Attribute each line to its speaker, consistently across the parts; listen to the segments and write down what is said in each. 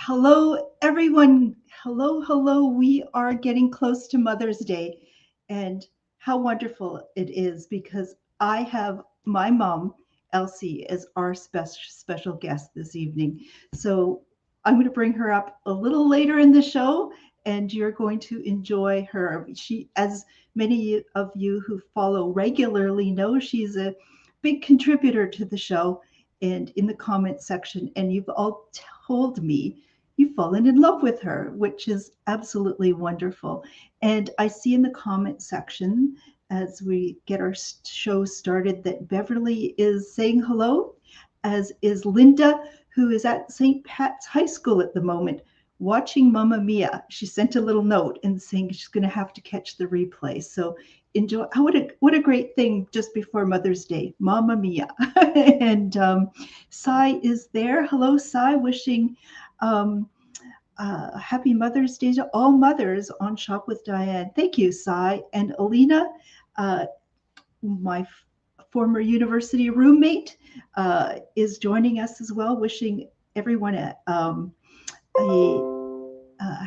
Speaker 1: Hello, everyone. Hello, hello. We are getting close to Mother's Day, and how wonderful it is because I have my mom, Elsie, as our special guest this evening. So I'm going to bring her up a little later in the show, and you're going to enjoy her. She, as many of you who follow regularly know, she's a big contributor to the show and in the comment section, and you've all told me you've fallen in love with her, which is absolutely wonderful. And I see in the comment section as we get our show started that Beverly is saying hello, as is Linda, who is at St. Pat's High School at the moment watching Mamma Mia. She sent a little note and saying she's going to have to catch the replay. So enjoy. Oh, what a great thing just before Mother's Day, Mamma Mia. And Sai is there. Hello, Sai, wishing um, happy Mother's Day to all mothers on Shop with Diane. Thank you, Sai. And Alina, uh, my former university roommate, is joining us as well, wishing everyone a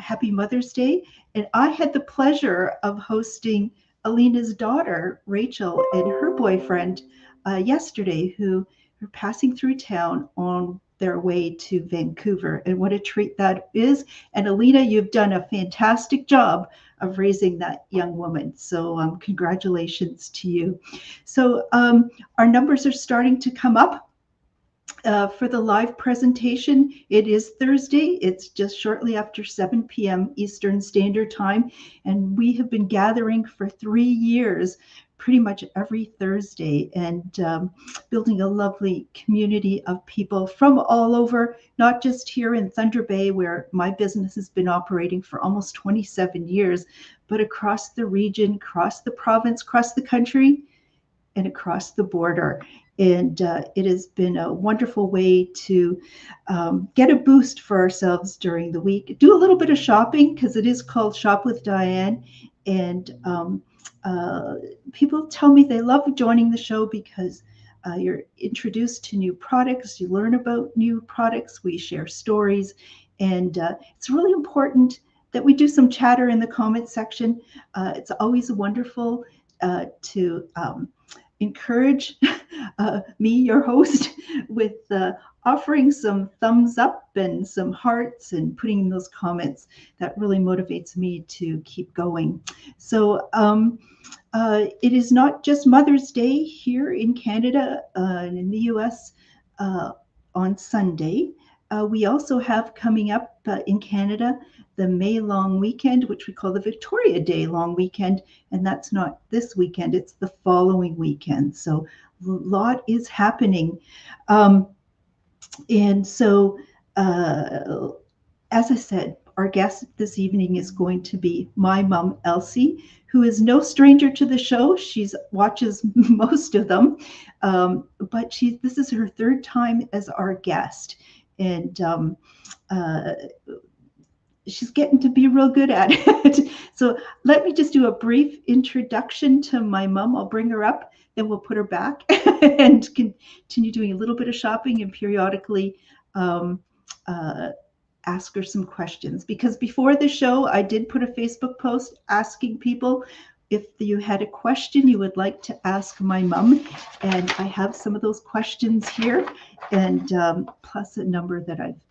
Speaker 1: happy Mother's Day. And I had the pleasure of hosting Alina's daughter, Rachel, and her boyfriend yesterday, who are passing through town on their way to Vancouver. And what a treat that is. And Alina, you've done a fantastic job of raising that young woman. So congratulations to you. So our numbers are starting to come up. For the live presentation, it is Thursday. It's just shortly after 7 p.m. Eastern Standard Time, and we have been gathering for 3 years, pretty much every Thursday, and building a lovely community of people from all over, not just here in Thunder Bay, where my business has been operating for almost 27 years, but across the region, across the province, across the country, and across the border. And it has been a wonderful way to get a boost for ourselves during the week. Do a little bit of shopping because it is called Shop with Diane. And people tell me they love joining the show because you're introduced to new products, you learn about new products, we share stories. And it's really important that we do some chatter in the comment section. It's always wonderful to encourage me, your host, with offering some thumbs up and some hearts and putting in those comments. That really motivates me to keep going. So it is not just Mother's Day here in Canada and in the US on Sunday. We also have coming up in Canada the May long weekend, which we call the Victoria Day long weekend, and that's not this weekend, it's the following weekend. So a lot is happening. And so, as I said, our guest this evening is going to be my mom, Elsie, who is no stranger to the show. She watches most of them, but this is her third time as our guest. And she's getting to be real good at it. So let me just do a brief introduction to my mom. I'll bring her up, then we'll put her back and continue doing a little bit of shopping and periodically ask her some questions. Because before the show, I did put a Facebook post asking people if you had a question you would like to ask my mom. And I have some of those questions here, and plus a number that I've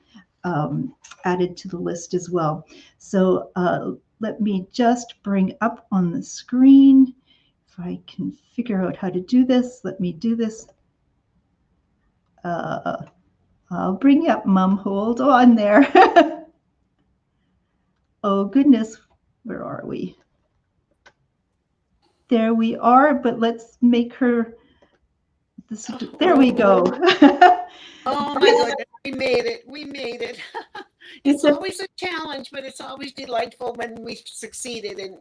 Speaker 1: added to the list as well. So let me just bring up on the screen, if I can figure out how to do this, let me do this. I'll bring you up, Mom, hold on there. Oh goodness, where are we? There we are, but let's make her, there we go.
Speaker 2: Oh my goodness, we made it. It's always a challenge, but it's always delightful when we succeeded in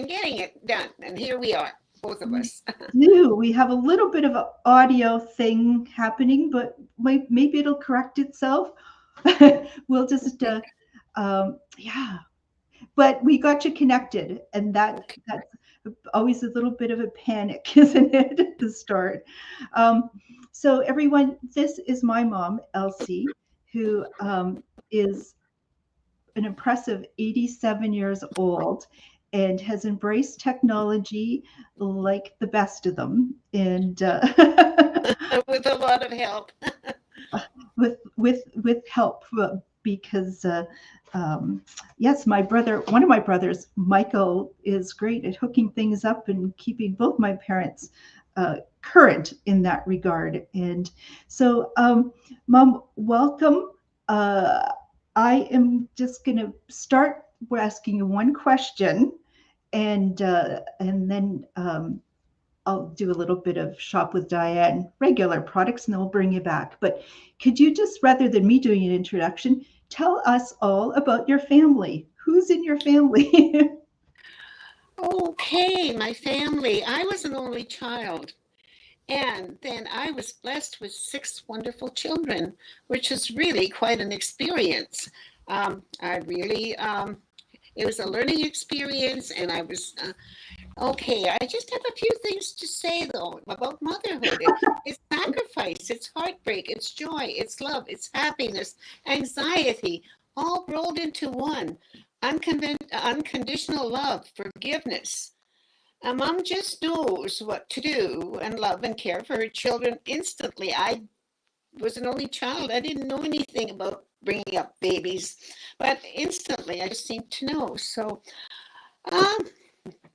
Speaker 2: getting it done. And here we are, both of us.
Speaker 1: We have a little bit of an audio thing happening, but maybe it'll correct itself. We'll just, yeah. But we got you connected, and that's always a little bit of a panic, isn't it, at the start? So everyone, this is my mom, Elsie, who is an impressive 87 years old and has embraced technology like the best of them. And
Speaker 2: with a lot of help.
Speaker 1: with help because yes, one of my brothers, Michael, is great at hooking things up and keeping both my parents current in that regard. And so, Mom, welcome. I am just going to start asking you one question, and then I'll do a little bit of Shop with Diane regular products, and then we'll bring you back. But could you just, rather than me doing an introduction, tell us all about your family? Who's in your family?
Speaker 2: Okay, my family. I was an only child. And then I was blessed with 6 wonderful children, which is really quite an experience. It was a learning experience, and I was, okay, I just have a few things to say, though, about motherhood. It's sacrifice, it's heartbreak, it's joy, it's love, it's happiness, anxiety, all rolled into one. Unconditional love, forgiveness. A mom just knows what to do and love and care for her children instantly. I was an only child. I didn't know anything about bringing up babies, but instantly I just seemed to know. So,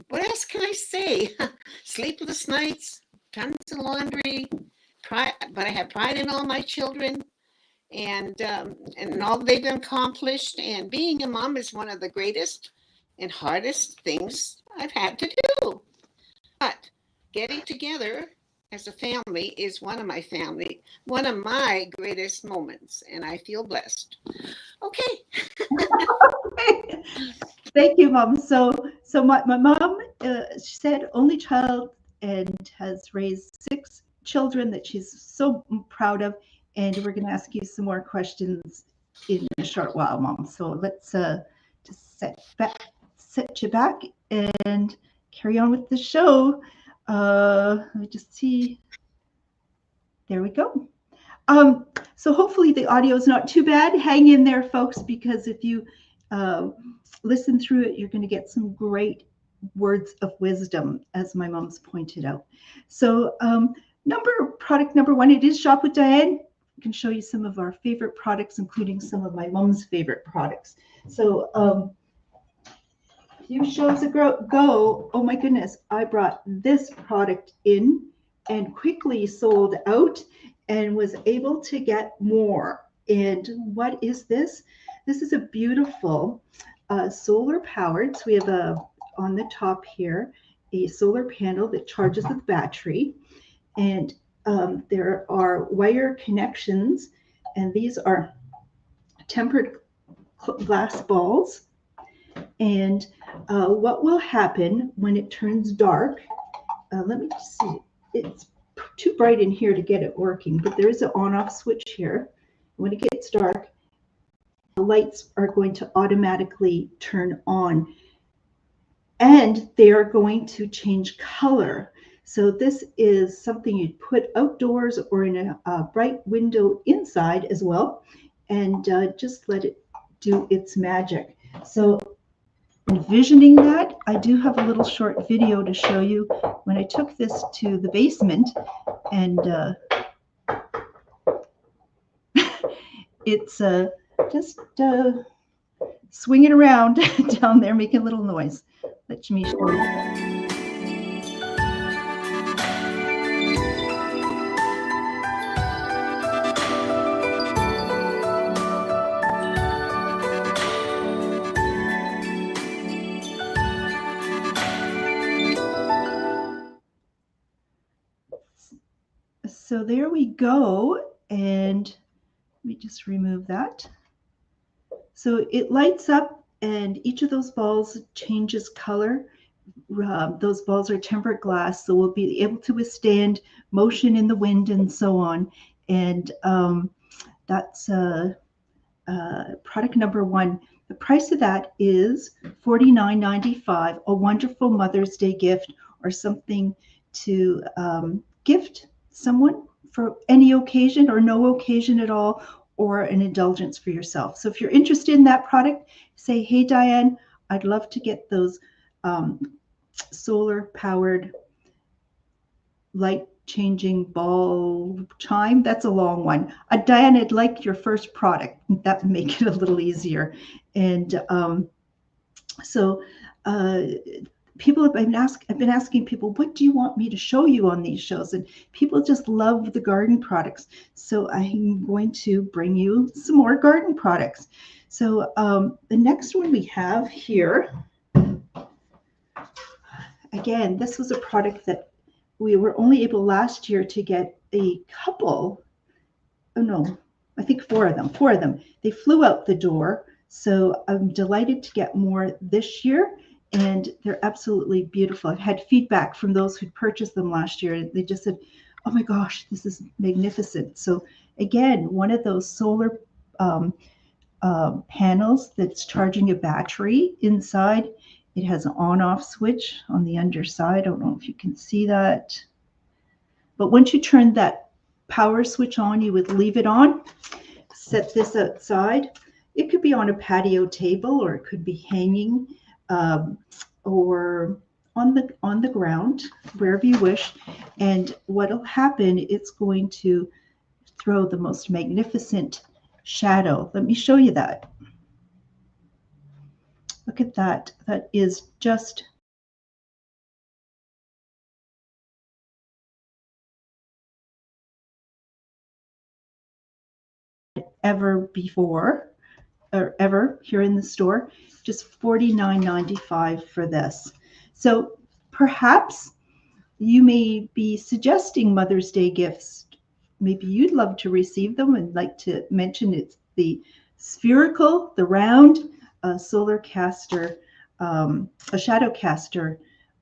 Speaker 2: what else can I say? Sleepless nights, tons of laundry, but I have pride in all my children and all they've accomplished. And being a mom is one of the greatest and hardest things I've had to do. But getting together as a family is one of my greatest moments, and I feel blessed. Okay.
Speaker 1: Thank you, Mom. So my mom, she said, only child and has raised 6 children that she's so proud of. And we're going to ask you some more questions in a short while, Mom. So let's just set you back and carry on with the show. Let me just see. There we go. So hopefully the audio is not too bad. Hang in there, folks, because if you listen through it, you're going to get some great words of wisdom, as my mom's pointed out. So product number 1, it is Shop with Diane. I can show you some of our favorite products, including some of my mom's favorite products. So a few shows ago, oh my goodness, I brought this product in and quickly sold out and was able to get more. And what is this? This is a beautiful solar powered. So we have on the top here, a solar panel that charges with battery. And there are wire connections, and these are tempered glass balls. And what will happen when it turns dark, let me just see, it's too bright in here to get it working, but there is an on-off switch here. When it gets dark, the lights are going to automatically turn on, and they are going to change color. So this is something you'd put outdoors or in a bright window inside as well, and just let it do its magic. So envisioning that, I do have a little short video to show you when I took this to the basement, and it's just swinging around down there, making a little noise. Let me show you. So there we go, and let me just remove that. So it lights up, and each of those balls changes color. Those balls are tempered glass, so we'll be able to withstand motion in the wind and so on. And that's product number 1. The price of that is $49.95, a wonderful Mother's Day gift or something to gift someone for any occasion or no occasion at all, or an indulgence for yourself. So if you're interested in that product, say, hey, Diane, I'd love to get those solar powered light changing ball chime. That's a long one. Diane, I'd like your first product. That would make it a little easier. And so people have been I've been asking people, what do you want me to show you on these shows? And people just love the garden products. So I'm going to bring you some more garden products. So the next one we have here, again, this was a product that we were only able last year to get a couple. Oh no, I think four of them. They flew out the door. So I'm delighted to get more this year, and they're absolutely beautiful. I've had feedback from those who purchased them last year. They just said, oh my gosh, this is magnificent. So again, one of those solar panels that's charging a battery inside. It has an on-off switch on the underside. I don't know if you can see that. But once you turn that power switch on, you would leave it on, set this outside. It could be on a patio table, or it could be hanging, or on the ground, wherever you wish. And what'll happen, it's going to throw the most magnificent shadow. Let me show you that. Look at that. That is just ever before or ever here in the store. Just $49.95 for this. So perhaps you may be suggesting Mother's Day gifts. Maybe you'd love to receive them and like to mention it's the spherical, the round solar caster, a shadow caster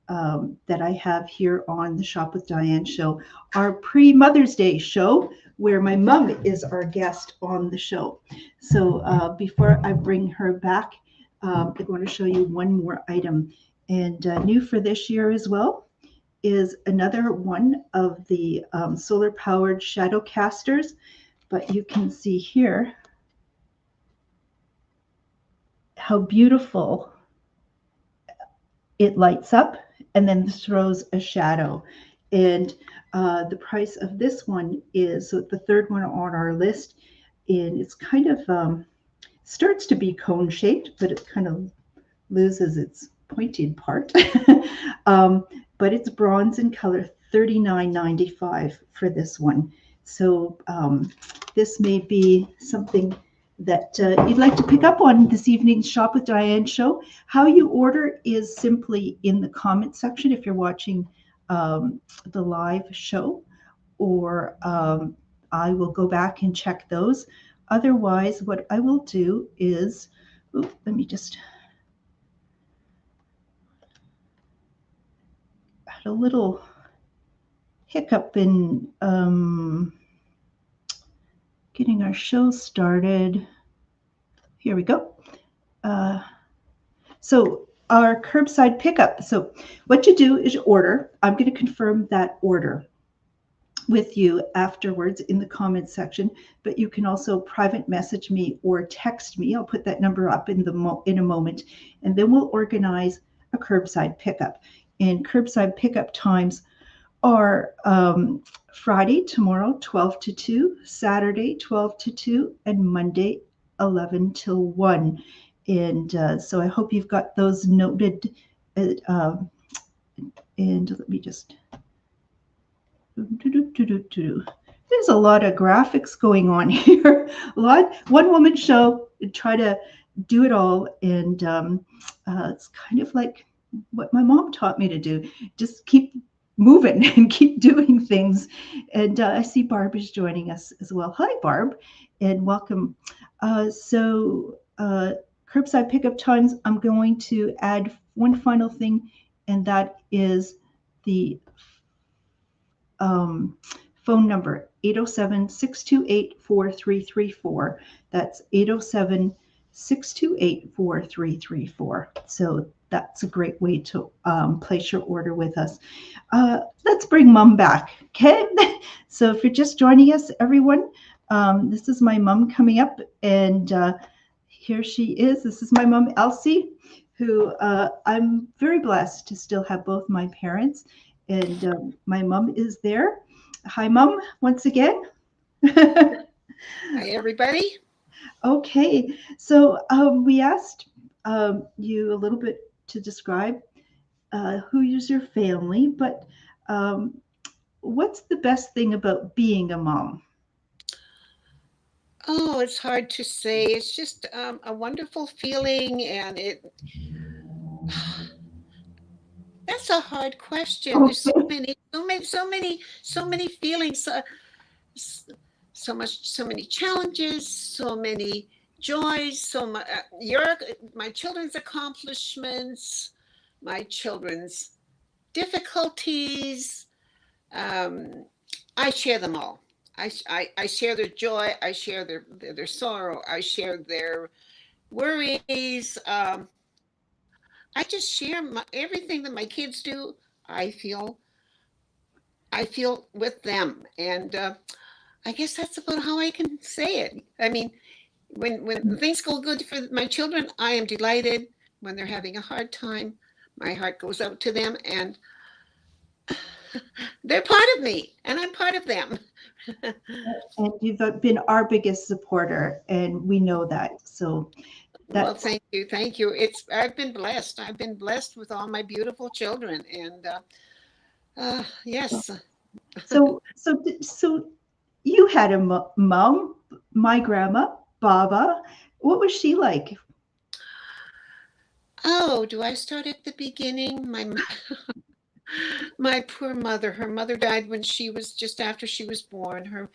Speaker 1: that I have here on the Shop with Diane show, our pre-Mother's Day show, where my mom is our guest on the show. So before I bring her back, I'm going to show you one more item. And new for this year as well is another one of the solar powered shadow casters. But you can see here how beautiful it lights up and then throws a shadow. And the price of this one is, so the third one on our list, and it's kind of starts to be cone shaped, but it kind of loses its pointed part. But it's bronze in color, $39.95 for this one. So this may be something that you'd like to pick up on this evening's Shop with Diane show. How you order is simply in the comment section if you're watching the live show, or I will go back and check those. Otherwise, what I will do is, let me just, I had a little hiccup in getting our show started. Here we go. So our curbside pickup. So what you do is you order. I'm going to confirm that order with you afterwards in the comments section, but you can also private message me or text me. I'll put that number up in a moment, and then we'll organize a curbside pickup. And curbside pickup times are Friday, tomorrow, 12 to 2, Saturday, 12 to 2, and Monday, 11 till 1. And so I hope you've got those noted. And let me just, there's a lot of graphics going on here. One woman show, try to do it all. And it's kind of like what my mom taught me to do. Just keep moving and keep doing things. And I see Barb is joining us as well. Hi, Barb, and welcome. So curbside pickup times, I'm going to add one final thing, and that is the phone number, 807-628-4334. That's 807-628-4334. So that's a great way to place your order with us. Let's bring Mom back, okay? So if you're just joining us, everyone, This is my mom coming up, and here she is. This is my mom, Elsie, who I'm very blessed to still have both my parents, and my mom is there. Hi, mom, once again.
Speaker 2: Hi, everybody.
Speaker 1: Okay, so we asked you a little bit to describe who is your family, but um, what's the best thing about being a mom?
Speaker 2: Oh, it's hard to say. It's just a wonderful feeling, and that's a hard question. There's so
Speaker 1: Okay.
Speaker 2: many, so many, so many, so many feelings, so many challenges, so many joys, so much. My children's accomplishments, my children's difficulties. Um, I share them all. I share their joy. I share their sorrow. I share their worries. I just share everything that my kids do. I feel I feel with them, and I guess that's about how I can say it. I mean, when things go good for my children, I am delighted. When they're having a hard time, my heart goes out to them, and they're part of me, and I'm part of them.
Speaker 1: And you've been our biggest supporter, and we know that. So
Speaker 2: Well,
Speaker 1: that's
Speaker 2: thank you, thank you. It's I've been blessed. I've been blessed with all my beautiful children, and yes.
Speaker 1: so you had a mom, my grandma, Baba. What was she like?
Speaker 2: Oh, do I start at the beginning? My poor mother. Her mother died when she was just after she was born. Her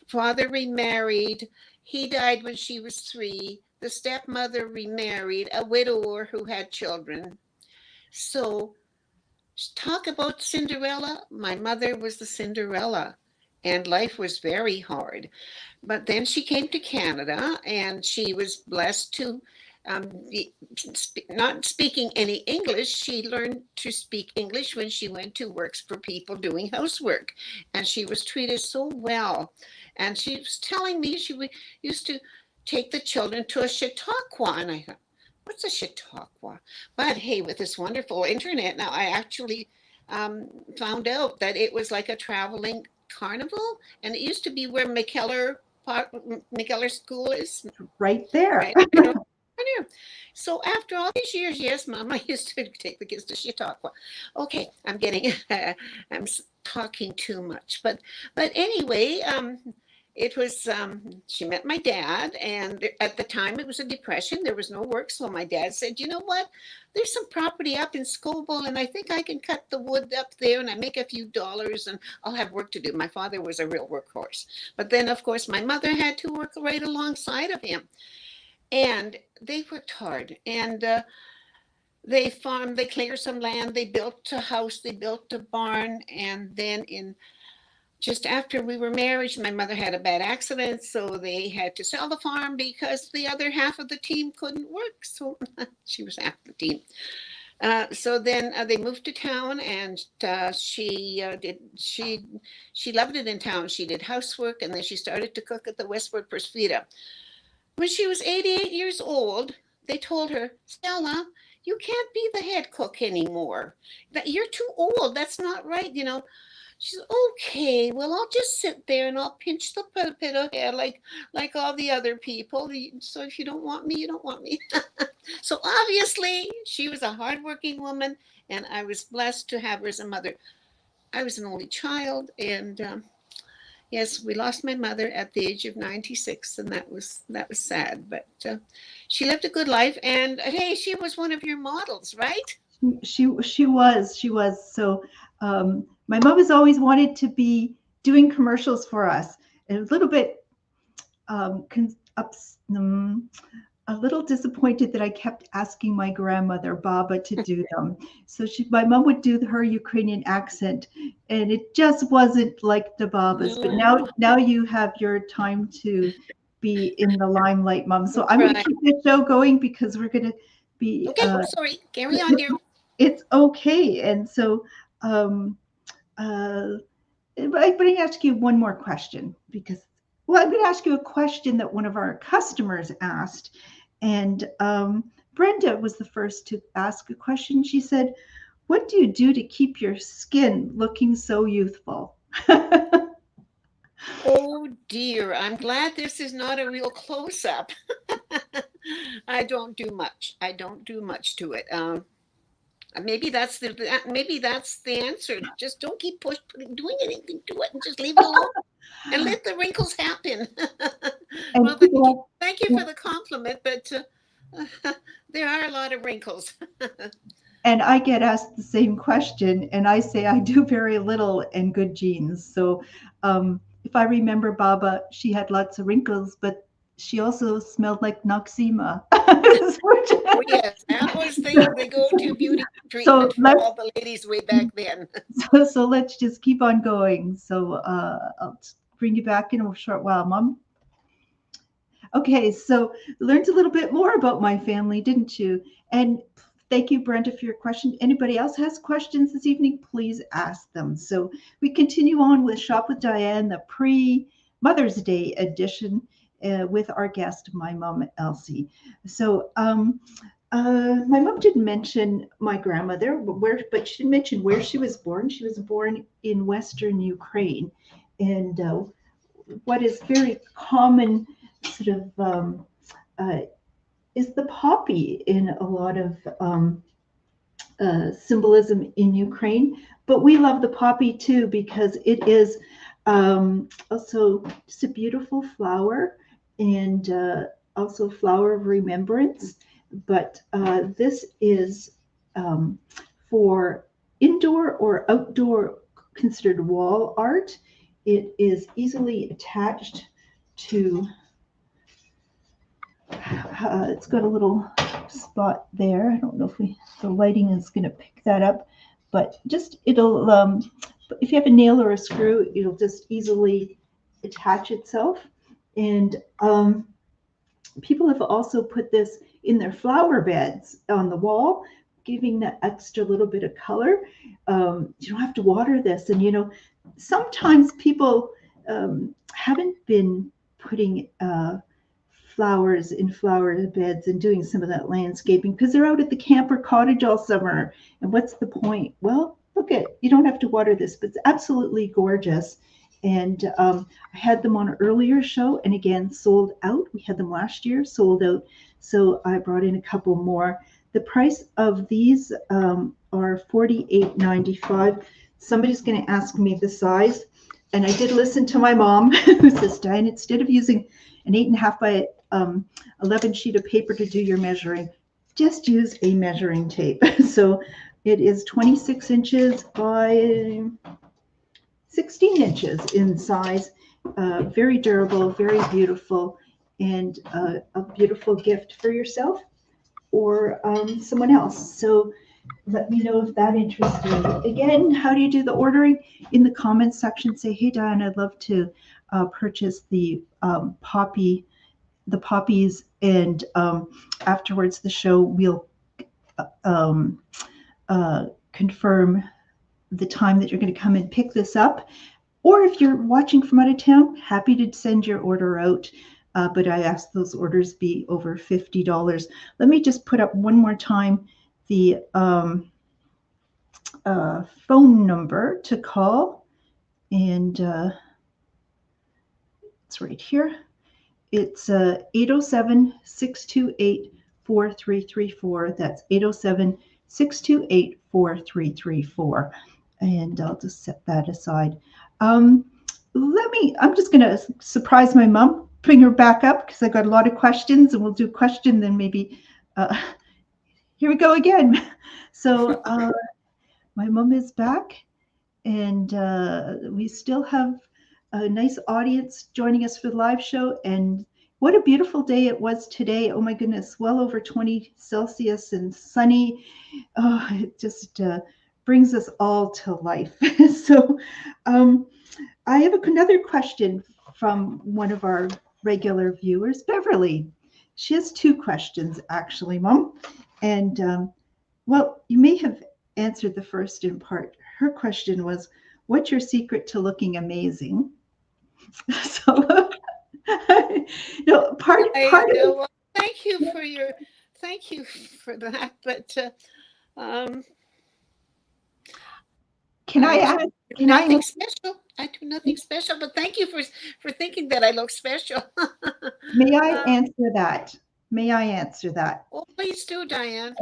Speaker 2: father remarried. He died when she was 3. The stepmother remarried, a widower who had children. So talk about Cinderella. My mother was the Cinderella, and life was very hard. But then she came to Canada, and she was blessed to not speaking any English. She learned to speak English when she went to works for people doing housework, and she was treated so well. And she was telling me used to take the children to a chautauqua, and I thought, what's a chautauqua? But hey, with this wonderful internet now, I actually found out that it was like a traveling carnival, and it used to be where McKellar School is,
Speaker 1: Right there.
Speaker 2: right? I know. I knew. So after all these years, yes, Mom, I used to take the kids to Chautauqua. Okay, I'm getting, I'm talking too much, but anyway, it was she met my dad, and at the time it was a depression. There was no work, so my dad said, you know what, there's some property up in Scobell, and I think I can cut the wood up there, and I make a few dollars, and I'll have work to do. My father was a real workhorse, but then of course my mother had to work right alongside of him, and they worked hard, and they farmed, they cleared some land, they built a house, they built a barn, and then in just after we were married, my mother had a bad accident, so they had to sell the farm because the other half of the team couldn't work. So she was half the team. So then they moved to town, and she loved it in town. She did housework, and then she started to cook at the Westward Persfida. When she was 88 years old, they told her, Stella, you can't be the head cook anymore. That you're too old. That's not right. She's okay. Well, I'll just sit there and I'll pinch the potato head like all the other people. So if you don't want me, you don't want me. So obviously, she was a hardworking woman, and I was blessed to have her as a mother. I was an only child, and yes, we lost my mother at the age of 96, and that was sad. But she lived a good life, and hey, she was one of your models, right?
Speaker 1: She was. So my mom has always wanted to be doing commercials for us. And a little bit um, a little disappointed that I kept asking my grandmother Baba to do them. So my mom would do her Ukrainian accent, and it just wasn't like the Babas. But
Speaker 2: No,
Speaker 1: now you have your time to be in the limelight, Mom. So
Speaker 2: that's
Speaker 1: I'm going to
Speaker 2: right.
Speaker 1: keep the show going because we're going to be.
Speaker 2: Okay, sorry. Carry on, dear.
Speaker 1: It's okay. And so, um, uh, but I'm going to ask you one more question because Well, I'm going to ask you a question that one of our customers asked. And Brenda was the first to ask a question. She said, "What do you do to keep your skin looking so youthful?"
Speaker 2: Oh dear, I'm glad this is not a real close up. I don't do much. I don't do much to it. Maybe that's the answer. Just don't keep doing anything to it, and just leave it alone and let the wrinkles happen.
Speaker 1: And
Speaker 2: Well,
Speaker 1: people,
Speaker 2: thank you for the compliment, but there are a lot of wrinkles.
Speaker 1: and I get asked the same question, and I say I do very little and good genes. So if I remember Baba, she had lots of wrinkles, but she also smelled like Noxzema.
Speaker 2: Oh yes, that was the go-to beauty
Speaker 1: So
Speaker 2: treatment for
Speaker 1: let's
Speaker 2: all the ladies way back then.
Speaker 1: so let's just keep on going. So I'll bring you back in a short while, Mom. Okay, so learned a little bit more about my family, didn't you? And thank you, Brenda, for your question. Anybody else has questions this evening, please ask them. So we continue on with Shop with Diane, the pre-Mother's Day edition with our guest, my mom, Elsie. So my mom didn't mention my grandmother, but she did mention where she was born. She was born in Western Ukraine. And what is very common sort of uh, is the poppy in a lot of symbolism in Ukraine. But we love the poppy too because it is also just a beautiful flower and also flower of remembrance. But this is for indoor or outdoor considered wall art. It is easily attached to it's got a little spot there. I don't know if the lighting is going to pick that up, but just it'll, if you have a nail or a screw, it'll just easily attach itself. And people have also put this in their flower beds on the wall, giving that extra little bit of color. You don't have to water this. And, sometimes people haven't been putting flowers in flower beds and doing some of that landscaping because they're out at the camper cottage all summer. And what's the point? Well, look you don't have to water this, but it's absolutely gorgeous. And I had them on an earlier show and again sold out. We had them last year, sold out. So I brought in a couple more. The price of these are $48.95. Somebody's going to ask me the size. And I did listen to my mom who says, Diane, instead of using an 8.5 by 11 sheet of paper to do your measuring, just use a measuring tape. So it is 26 inches by 16 inches in size, very durable, very beautiful, and a beautiful gift for yourself or someone else. So let me know if that interests you. Again, how do you do the ordering? In the comments section, say, hey, Diane, I'd love to purchase the poppies, and afterwards the show, we'll confirm the time that you're going to come and pick this up. Or if you're watching from out of town, happy to send your order out. But I ask those orders be over $50. Let me just put up one more time the phone number to call. And it's right here. It's 807-628-4334. That's 807-628-4334. And I'll just set that aside. I'm just going to surprise my mom, bring her back up because I got a lot of questions, and we'll do a question, then maybe, here we go again. So my mom is back, and we still have a nice audience joining us for the live show. And what a beautiful day it was today. Oh my goodness, well over 20 Celsius and sunny. Oh, it just brings us all to life. So I have another question from one of our regular viewers, Beverly. She has two questions, actually, Mom. And well, you may have answered the first in part. Her question was, what's your secret to looking amazing? So No, part
Speaker 2: I
Speaker 1: part of
Speaker 2: know.
Speaker 1: it.
Speaker 2: Well, thank you for that. But um,
Speaker 1: Can I
Speaker 2: I
Speaker 1: add?
Speaker 2: do
Speaker 1: Can I
Speaker 2: nothing
Speaker 1: add?
Speaker 2: special. I do nothing special. But thank you for thinking that I look special.
Speaker 1: May I answer that? May I answer that?
Speaker 2: Well, please do, Diane.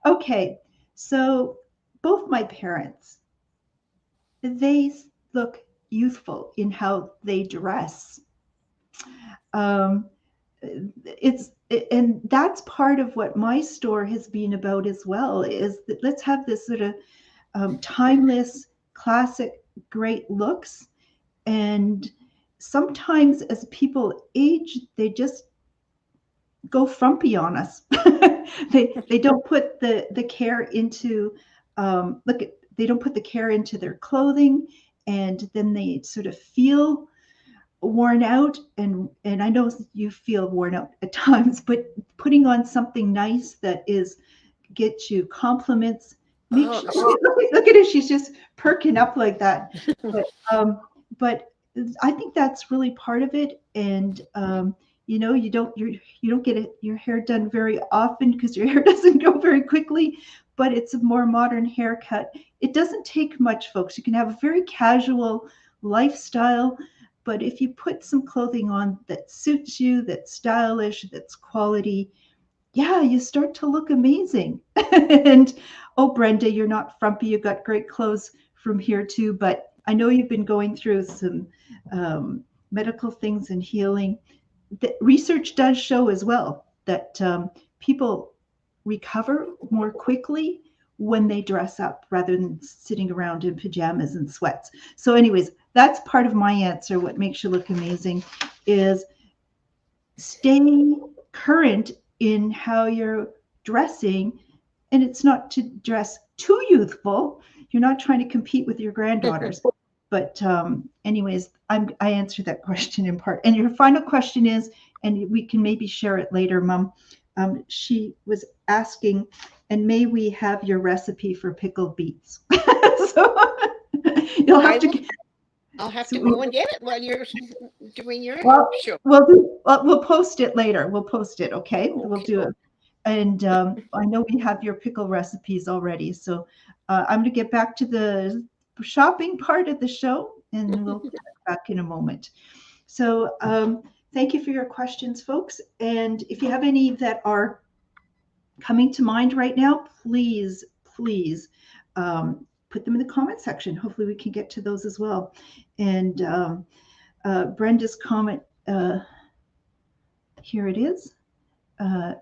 Speaker 1: Okay, so both my parents, they look youthful in how they dress. Um, and that's part of what my store has been about as well. Is that let's have this sort of timeless, classic, great looks. And sometimes as people age, they just go frumpy on us. They don't put the care into look at they don't put the care into their clothing, and then they sort of feel worn out. And I know you feel worn out at times, but putting on something nice that is get you compliments. Make
Speaker 2: Oh,
Speaker 1: sure, look at her, she's just perking up like that. But but I think that's really part of it. And you don't get your hair done very often because your hair doesn't go very quickly, but it's a more modern haircut. It doesn't take much, folks. You can have a very casual lifestyle, but if you put some clothing on that suits you, that's stylish, that's quality, yeah, you start to look amazing. And oh, Brenda, you're not frumpy. You've got great clothes from here too. But I know you've been going through some medical things and healing. The research does show as well that people recover more quickly when they dress up rather than sitting around in pajamas and sweats. So, anyways, that's part of my answer. What makes you look amazing is stay current in how you're dressing. And it's not to dress too youthful. You're not trying to compete with your granddaughters. But anyways, I answered that question in part. And your final question is, and we can maybe share it later, Mom. She was asking, and may we have your recipe for pickled beets? So you'll have to.
Speaker 2: I'll have
Speaker 1: So
Speaker 2: to go and get it while you're doing your
Speaker 1: well,
Speaker 2: show.
Speaker 1: we'll post it later. We'll post it, okay? We'll
Speaker 2: Okay.
Speaker 1: do it. And I know we have your pickle recipes already. So I'm going to get back to the shopping part of the show, and we'll check back in a moment. So thank you for your questions, folks. And if you have any that are coming to mind right now, please, please put them in the comment section. Hopefully we can get to those as well. And Brenda's comment, here it is.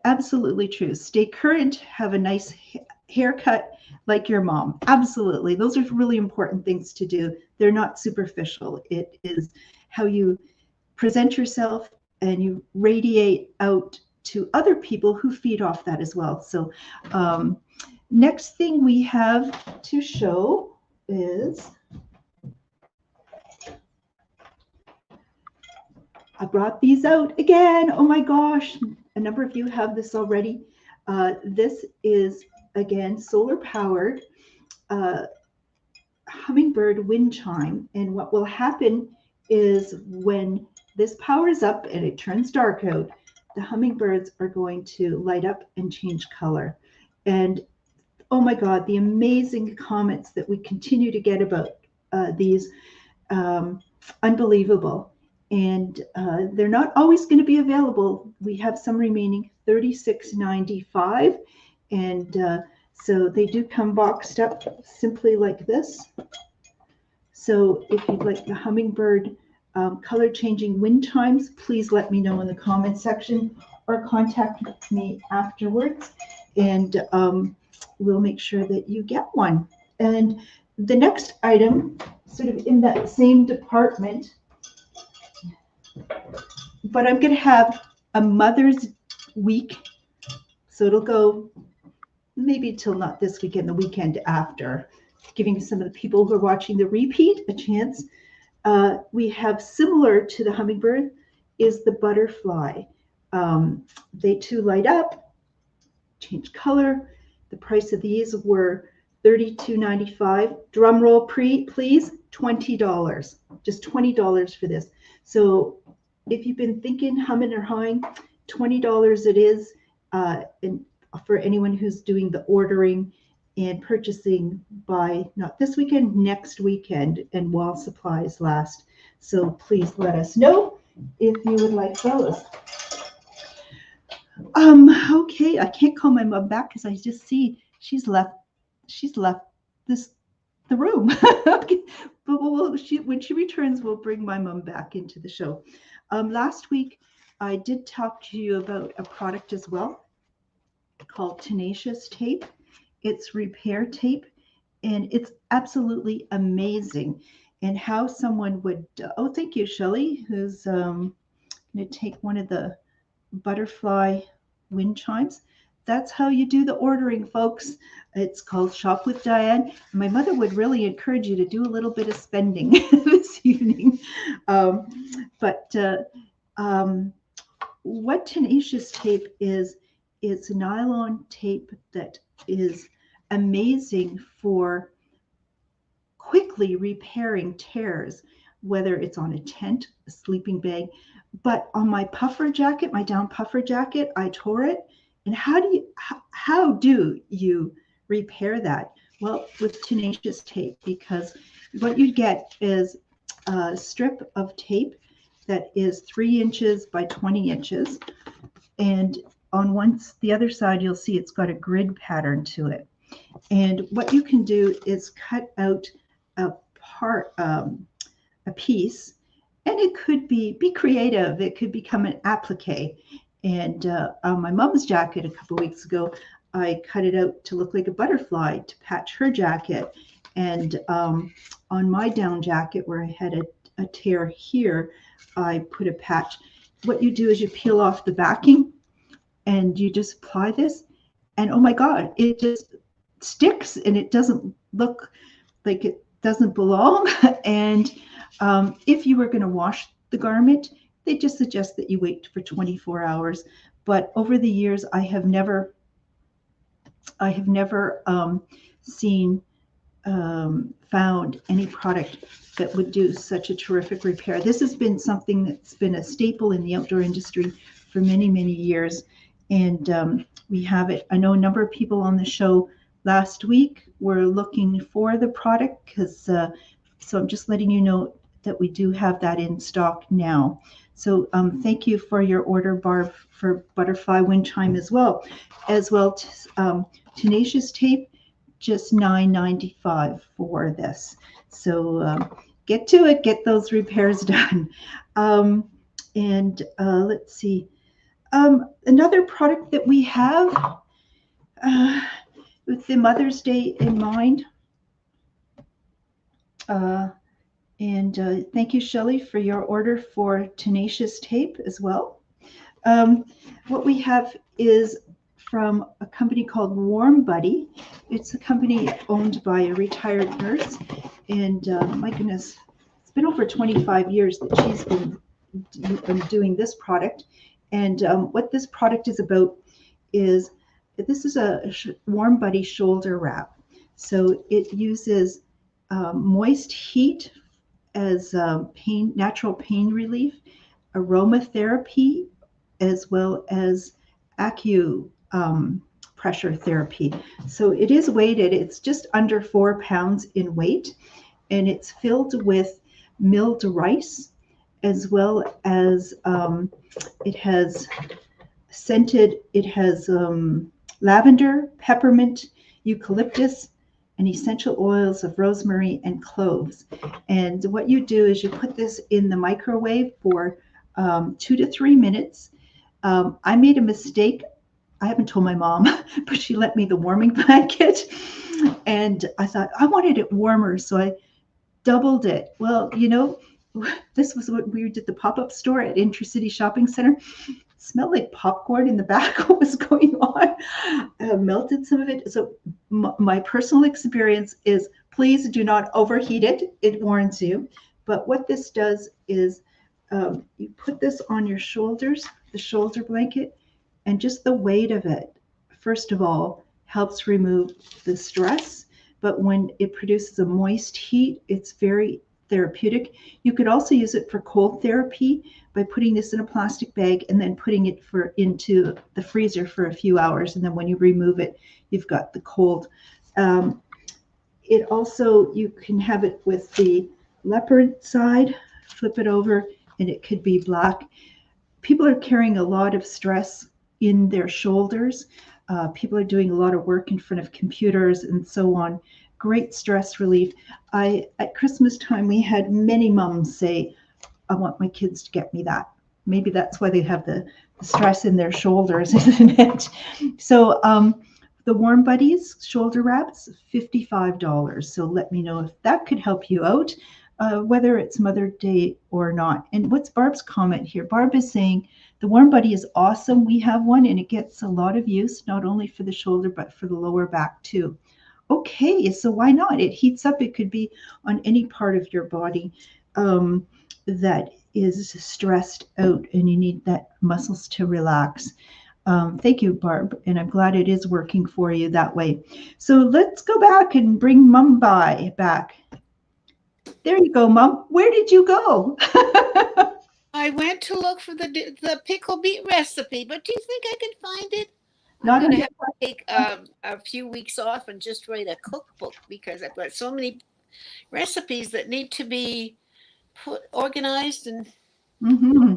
Speaker 1: Absolutely true. Stay current, have a nice haircut like your mom. Absolutely. Those are really important things to do. They're not superficial. It is how you present yourself and you radiate out to other people who feed off that as well. So, next thing we have to show is I brought these out again. Oh my gosh, a number of you have this already. This is, again, solar powered hummingbird wind chime. And what will happen is when this powers up and it turns dark out, the hummingbirds are going to light up and change color. And oh my God, the amazing comments that we continue to get about these, unbelievable. And they're not always going to be available. We have some remaining, $36.95, and so they do come boxed up simply like this. So if you'd like the hummingbird color changing wind chimes, please let me know in the comment section or contact me afterwards, and we'll make sure that you get one. And the next item, sort of in that same department, but I'm going to have a Mother's Week, so it'll go maybe till not this weekend, the weekend after, giving some of the people who are watching the repeat a chance. We have, similar to the hummingbird, is the butterfly. They too light up, change color. The price of these were $32.95. Drum roll, please, $20. Just $20 for this. So if you've been thinking, humming or hawing, $20 it is, and for anyone who's doing the ordering and purchasing by not this weekend, next weekend, and while supplies last. So please let us know if you would like those. Okay, I can't call my mom back because I just see she's left the room. Okay. But when she returns, we'll bring my mom back into the show. Last week, I did talk to you about a product as well called Tenacious Tape. It's repair tape, and it's absolutely amazing. And how someone would, oh, thank you, Shelley, who's going to take one of the butterfly wind chimes. That's how you do the ordering, folks. It's called Shop with Diane. My mother would really encourage you to do a little bit of spending this evening. But what Tenacious Tape is, it's nylon tape that is amazing for quickly repairing tears, whether it's on a tent, a sleeping bag. But on my puffer jacket, my down puffer jacket, I tore it. And how do you repair that? Well, with Tenacious Tape, because what you get is a strip of tape that is 3 inches by 20 inches. And on the other side, you'll see it's got a grid pattern to it. And what you can do is cut out a piece, and it could be creative. It could become an applique. And on my mom's jacket a couple of weeks ago, I cut it out to look like a butterfly to patch her jacket. And on my down jacket, where I had a tear here, I put a patch. What you do is you peel off the backing, and you just apply this, and oh my God, it just sticks, and it doesn't look like it doesn't belong. And if you were going to wash the garment, they just suggest that you wait for 24 hours. But over the years, I have never found any product that would do such a terrific repair. This has been something that's been a staple in the outdoor industry for many, many years. And we have it. I know a number of people on the show last week were looking for the product, because so I'm just letting you know that we do have that in stock now. So thank you for your order, Barb, for butterfly wind chime as well. Tenacious Tape, just $9.95 for this. So get to it, get those repairs done. Let's see. Another product that we have with the Mother's Day in mind. Thank you, Shelley, for your order for Tenacious Tape as well. What we have is from a company called Warm Buddy. It's a company owned by a retired nurse. And my goodness, it's been over 25 years that she's been doing this product. And what this product is about is, this is a Warm Buddy shoulder wrap. So it uses moist heat as natural pain relief, aromatherapy, as well as pressure therapy. So it is weighted. It's just under 4 pounds in weight, and it's filled with milled rice, as well as it has lavender, peppermint, eucalyptus, and essential oils of rosemary and cloves. And what you do is you put this in the microwave for 2 to 3 minutes. I made a mistake. I haven't told my mom, but she lent me the warming blanket. And I thought I wanted it warmer, so I doubled it. Well, this was what we did the pop-up store at Intercity Shopping Center. It smelled like popcorn in the back. What was going on? I melted some of it. So my personal experience is, please do not overheat it. It warns you. But what this does is you put this on your shoulders, the shoulder blanket, and just the weight of it, first of all, helps remove the stress. But when it produces a moist heat, it's very therapeutic. You could also use it for cold therapy by putting this in a plastic bag and then putting it into the freezer for a few hours. And then when you remove it, you've got the cold. It also, you can have it with the leopard side, flip it over, and it could be black. People are carrying a lot of stress in their shoulders. People are doing a lot of work in front of computers and so on. Great stress relief. At Christmas time, we had many moms say, I want my kids to get me that. Maybe that's why they have the stress in their shoulders, isn't it? So the Warm Buddies shoulder wraps, $55. So let me know if that could help you out, whether it's Mother's Day or not. And what's Barb's comment here? Barb is saying, the Warm Buddy is awesome. We have one and it gets a lot of use, not only for the shoulder, but for the lower back too. Okay, so why not? It heats up. It could be on any part of your body that is stressed out and you need that muscles to relax. Thank you, Barb, and I'm glad it is working for you that way. So let's go back and bring Mum back. There you go, Mum. Where did you go?
Speaker 2: I went to look for the pickle beet recipe, but do you think I can find it?
Speaker 1: Not
Speaker 2: I'm going to have to take a few weeks off and just write a cookbook because I've got so many recipes that need to be organized and.
Speaker 1: Mm-hmm.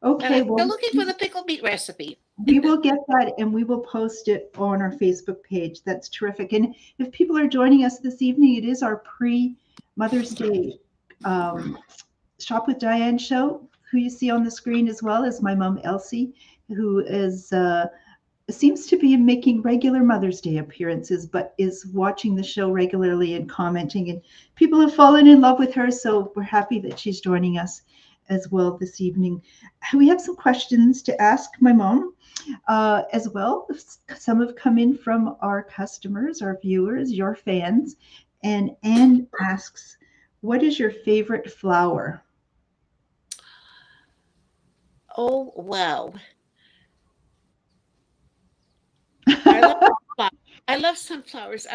Speaker 1: Okay,
Speaker 2: and I'm still looking for the pickle beet recipe.
Speaker 1: We will get that and we will post it on our Facebook page. That's terrific. And if people are joining us this evening, it is our pre-Mother's Day Shop with Diane show. Who you see on the screen as well is my mom Elsie, who is seems to be making regular Mother's Day appearances, but is watching the show regularly and commenting. And people have fallen in love with her, so we're happy that she's joining us as well this evening. We have some questions to ask my mom as well. Some have come in from our customers, our viewers, your fans. And Anne asks, what is your favorite flower?
Speaker 2: Oh, wow. I love sunflowers.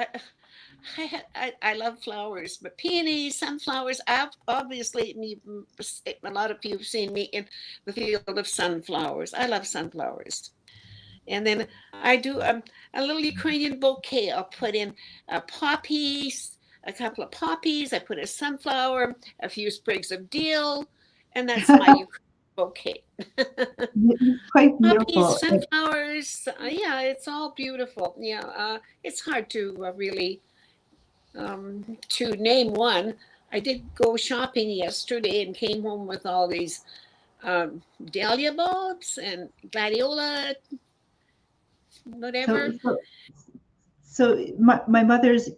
Speaker 2: I love flowers, but peonies, sunflowers. Obviously, a lot of people have seen me in the field of sunflowers. I love sunflowers. And then I do a little Ukrainian bouquet. I'll put in poppies, a couple of poppies. I put a sunflower, a few sprigs of dill, and that's my Ukrainian bouquet.
Speaker 1: Quite beautiful.
Speaker 2: Poppies, sunflowers. Yeah, it's all beautiful. Yeah, it's hard to really to name one. I did go shopping yesterday and came home with all these dahlia bulbs and gladiola, whatever.
Speaker 1: So my mother's,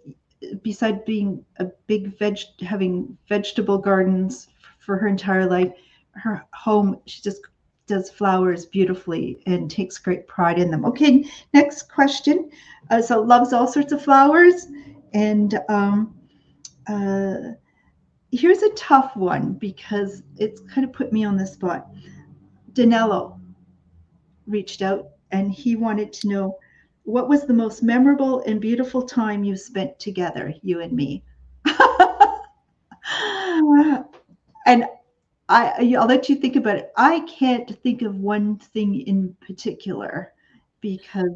Speaker 1: besides being a big having vegetable gardens for her entire life, her home, she just does flowers beautifully and takes great pride in them. Okay, next question. So loves all sorts of flowers. And here's a tough one because it's kind of put me on the spot. Danilo reached out and he wanted to know, what was the most memorable and beautiful time you spent together, you and me? And I'll let you think about it. I can't think of one thing in particular because,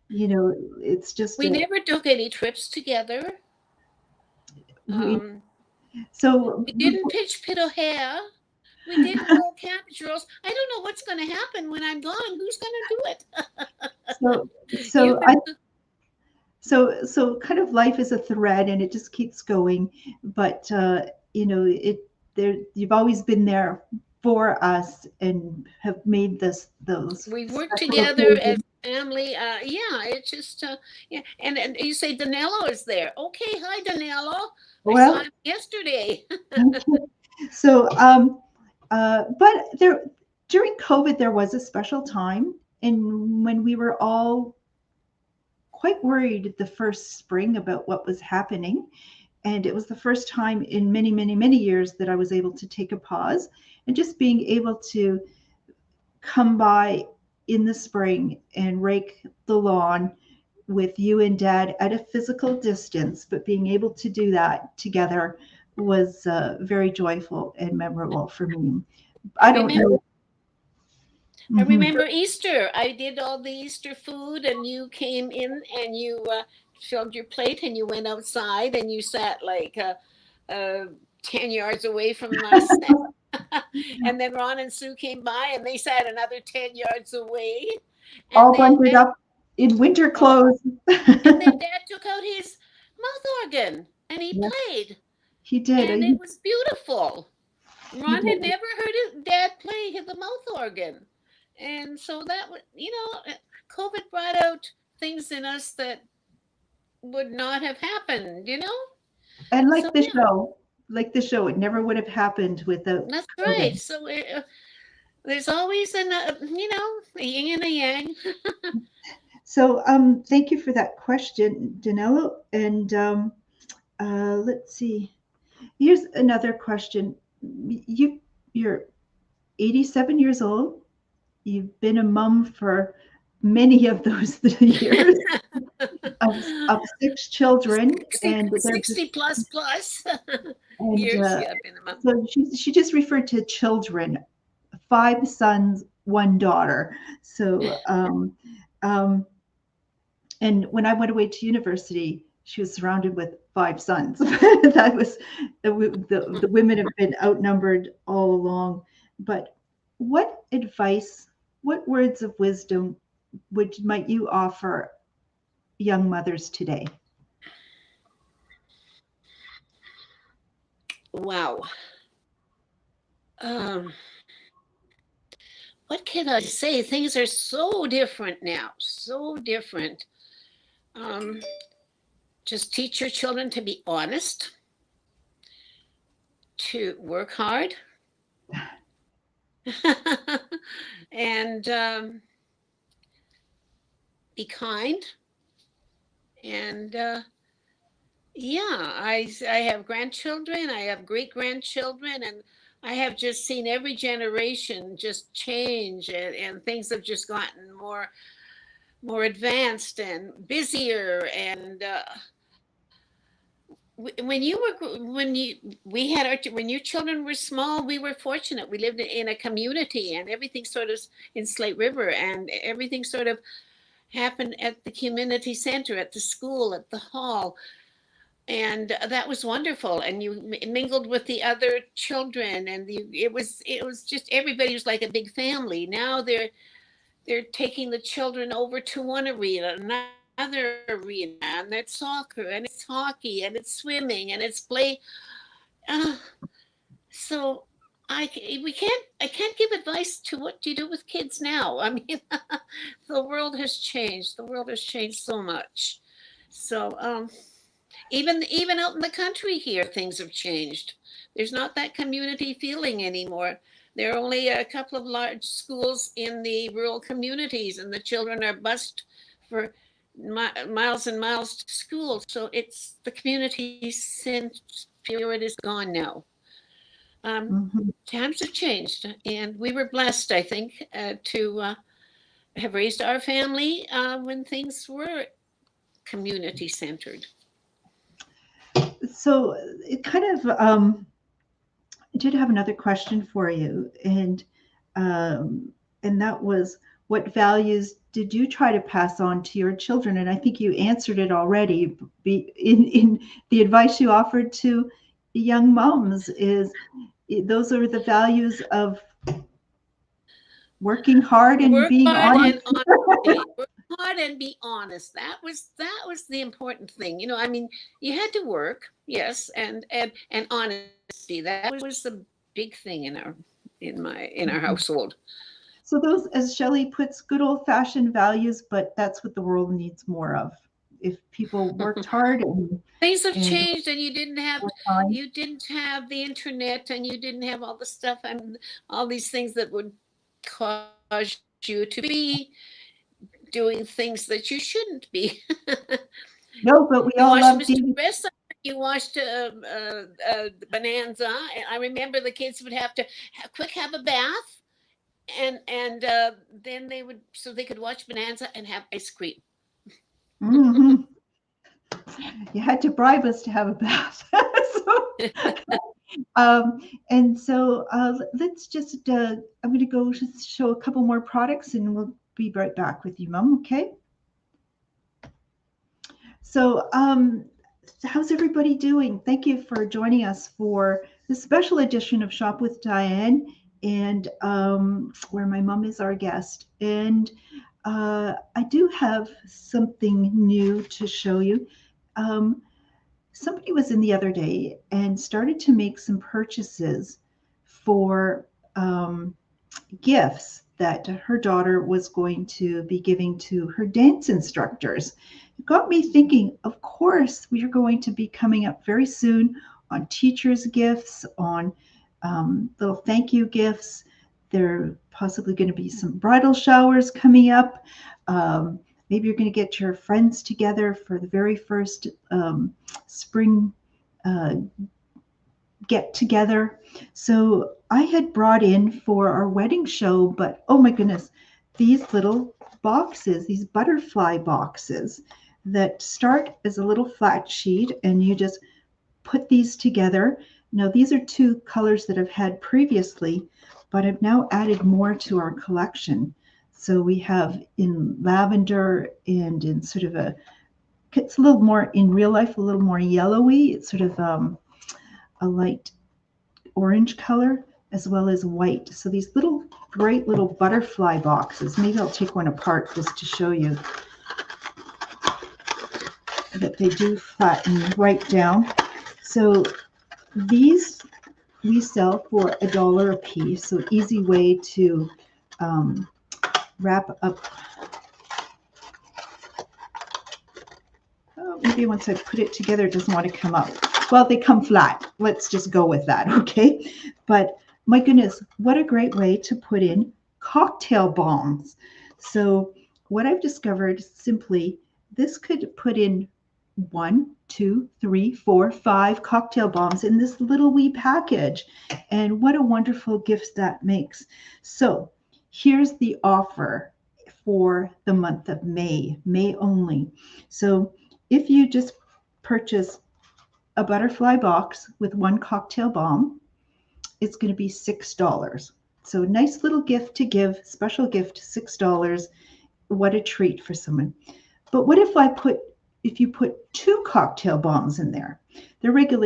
Speaker 1: it's just.
Speaker 2: We never took any trips together. We didn't pitch Pit O'Hare. We didn't go Camp Girls. I don't know what's going to happen when I'm gone. Who's going to do it?
Speaker 1: So kind of life is a thread and it just keeps going. But, you've always been there for us and have made those.
Speaker 2: We've worked together as family. It's just, yeah. And you say Danilo is there. Okay. Hi, Danilo. I saw him yesterday.
Speaker 1: So, but during COVID, there was a special time, and when we were all quite worried the first spring about what was happening, and it was the first time in many, many, many years that I was able to take a pause and just being able to come by in the spring and rake the lawn with you and Dad at a physical distance, but being able to do that together was very joyful and memorable for me.
Speaker 2: I
Speaker 1: I don't
Speaker 2: remember.
Speaker 1: know.
Speaker 2: I
Speaker 1: Mhm.
Speaker 2: remember Easter. I did all the Easter food, and you came in and you filled your plate, and you went outside, and you sat like 10 yards away from us. And then Ron and Sue came by, and they sat another 10 yards away. And
Speaker 1: All
Speaker 2: then
Speaker 1: bundled up in winter
Speaker 2: oh,
Speaker 1: clothes.
Speaker 2: and then Dad took out his mouth organ and he
Speaker 1: Yes,
Speaker 2: played,
Speaker 1: he did.
Speaker 2: and it was beautiful.
Speaker 1: He
Speaker 2: Ron
Speaker 1: did.
Speaker 2: had never heard his dad play the mouth organ. And so that was, COVID brought out things in us that would not have happened.
Speaker 1: And
Speaker 2: So yeah,
Speaker 1: like the show, it never would have happened without
Speaker 2: that's right.
Speaker 1: COVID.
Speaker 2: So there's always a yin and a yang.
Speaker 1: So, thank you for that question, Danilo. And let's see. Here's another question. You're 87 years old. You've been a mom for many of those years of six children,
Speaker 2: 60,
Speaker 1: and they're just
Speaker 2: 60 plus
Speaker 1: and
Speaker 2: years. Yeah, I've been a mom.
Speaker 1: so she just referred to children, five sons, one daughter. So um, and when I went away to university, she was surrounded with five sons. That was the women have been outnumbered all along. But what advice, what words of wisdom might you offer young mothers today?
Speaker 2: Wow. Um, what can I say? Things are so different now, so different. Um, just teach your children to be honest, to work hard, and be kind. And yeah, I have grandchildren, I have great grandchildren, and I have just seen every generation just change, and things have just gotten more advanced and busier. And when you were when you we had our when your children were small, we were fortunate. We lived in a community, and everything sort of in Slate River, and everything sort of happened at the community center, at the school, at the hall. And that was wonderful, and you mingled with the other children, and it was just everybody was like a big family. Now they're taking the children over to one arena, another arena, and it's soccer, and it's hockey, and it's swimming, and it's play. uh, so I can't give advice to what do you do with kids now. I mean, the world has changed. The world has changed so much. So even out in the country here, things have changed. There's not that community feeling anymore. There are only a couple of large schools in the rural communities, and the children are bused for miles and miles to school. So it's the community spirit is gone now.
Speaker 1: Mhm.
Speaker 2: Times have changed, and we were blessed, I think, to have raised our family when things were community centered.
Speaker 1: So it kind of I did have another question for you, um, and that was, what values did you try to pass on to your children? And I think you answered it already. In the advice you offered to young moms is those are the values of working hard and
Speaker 2: Work
Speaker 1: being
Speaker 2: hard and
Speaker 1: honest.
Speaker 2: honesty. Work hard and be honest. That was the important thing. I mean, you had to work, yes, and honesty. That was the big thing in our household.
Speaker 1: So those, as Shelley puts, good old fashioned values, but that's what the world needs more of. If people worked hard
Speaker 2: Things have
Speaker 1: and
Speaker 2: changed, and
Speaker 1: were kind.
Speaker 2: you didn't have the internet, and you didn't have all the stuff and all these things that would cause you to be doing things that you shouldn't be.
Speaker 1: No, but we
Speaker 2: You
Speaker 1: all
Speaker 2: watched
Speaker 1: love
Speaker 2: Mr.
Speaker 1: David.
Speaker 2: Dress. You watched Bonanza. And I remember the kids would have to quick have a bath, and then they would so they could watch Bonanza and have ice cream.
Speaker 1: Hmm. You had to bribe us to have a bath. Um, and so let's just, I'm going to go just show a couple more products and we'll be right back with you, Mom. Okay. So how's everybody doing? Thank you for joining us for this special edition of Shop with Diane, and where my mom is our guest. And I do have something new to show you. Somebody was in the other day and started to make some purchases for gifts that her daughter was going to be giving to her dance instructors. It got me thinking, of course, we are going to be coming up very soon on teachers' gifts, on little thank you gifts. There are possibly going to be some bridal showers coming up. Maybe you're going to get your friends together for the very first spring get together. So I had brought in for our wedding show, but oh my goodness, these little boxes, these butterfly boxes that start as a little flat sheet, and you just put these together. Now, these are two colors that I've had previously, but I've now added more to our collection. So we have in lavender and in sort of it's a little more in real life, a little more yellowy. It's sort of a light orange color, as well as white. So these little great little butterfly boxes. Maybe I'll take one apart just to show you that they do flatten right down. So these we sell for $1 a piece. So easy way to wrap up. Oh, maybe once I put it together, it doesn't want to come out. Well, they come flat. Let's just go with that, okay? But my goodness, what a great way to put in cocktail bombs. So what I've discovered simply, this could put in 1, 2, 3, 4, 5 cocktail bombs in this little wee package. And what a wonderful gift that makes. So here's the offer for the month of May only. So if you just purchase a butterfly box with 1 cocktail bomb, it's going to be $6. So nice little gift to give, special gift, $6. What a treat for someone. But what if you put 2 cocktail bombs in there?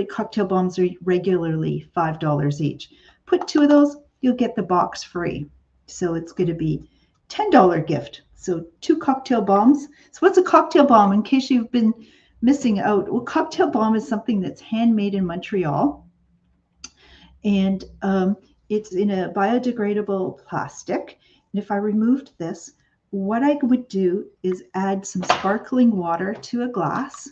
Speaker 1: Cocktail bombs are regularly $5 each. Put 2 of those, you'll get the box free. So it's going to be $10 gift. So 2 cocktail bombs. So what's a cocktail bomb, in case you've been missing out? Well, cocktail bomb is something that's handmade in Montreal, and it's in a biodegradable plastic. And if I removed this, what I would do is add some sparkling water to a glass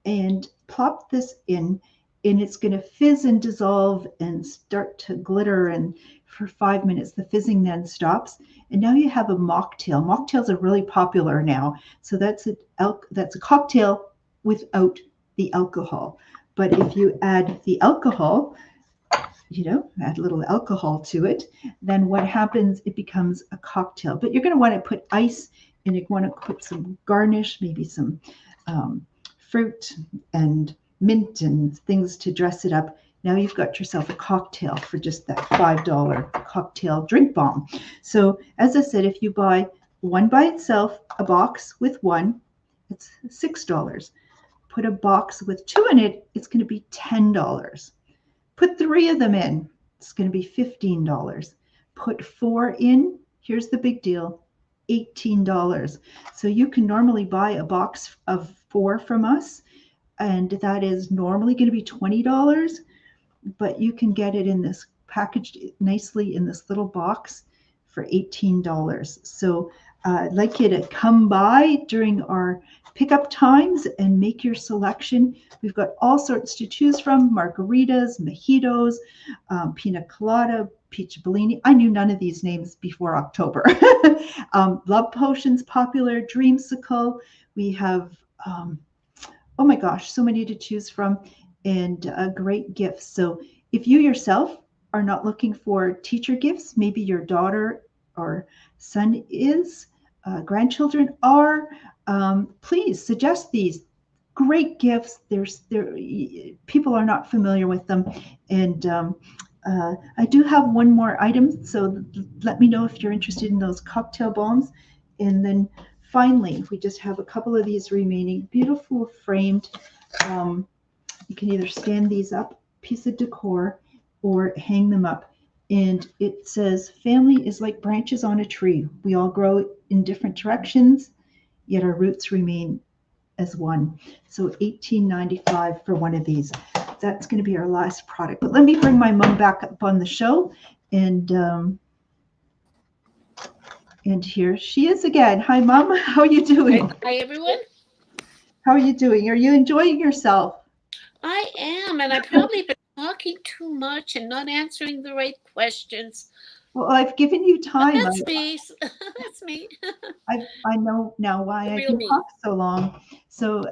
Speaker 1: and plop this in, and it's going to fizz and dissolve and start to glitter. And for 5 minutes, the fizzing then stops. And now you have a mocktail. Mocktails are really popular now. So that's a cocktail without the alcohol. But if you add the alcohol, add a little alcohol to it, then what happens, it becomes a cocktail. But you're going to want to put ice, and you want to put some garnish, maybe some fruit and mint and things to dress it up. Now you've got yourself a cocktail for just that $5 cocktail drink bomb. So as I said, if you buy one by itself, a box with 1, it's $6. Put a box with 2 in it, it's going to be $10. Put 3 of them in, it's going to be $15. Put 4 in, here's the big deal, $18. So you can normally buy a box of 4 from us, and that is normally going to be $20, but you can get it in this packaged nicely in this little box for $18. So I'd like you to come by during our pickup times and make your selection. We've got all sorts to choose from: margaritas, mojitos, pina colada, peach bellini. I knew none of these names before October. Love potions, popular, dreamsicle. We have, oh my gosh, so many to choose from, and great gifts. So if you yourself are not looking for teacher gifts, maybe your daughter or son is, grandchildren are, please suggest these. great gifts. People are not familiar with them, and I do have one more item. So let me know if you're interested in those cocktail bombs, and then finally we just have a couple of these remaining, beautiful framed. Um, you can either stand these up, piece of decor, or hang them up. And it says, "Family is like branches on a tree. We all grow in different directions, yet our roots remain as one." So 18.95 for one of these. That's going to be our last product. But let me bring my mom back up on the show, and here she is again. Hi, Mom. How are you doing?
Speaker 2: Hi, everyone.
Speaker 1: How are you doing? Are you enjoying yourself?
Speaker 2: I am, and I probably been talking too much and not answering the right questions.
Speaker 1: Well, I've given you
Speaker 2: But
Speaker 1: time.
Speaker 2: that's me. That's me.
Speaker 1: I know now why
Speaker 2: The
Speaker 1: I
Speaker 2: real
Speaker 1: can
Speaker 2: me.
Speaker 1: talk so long. So,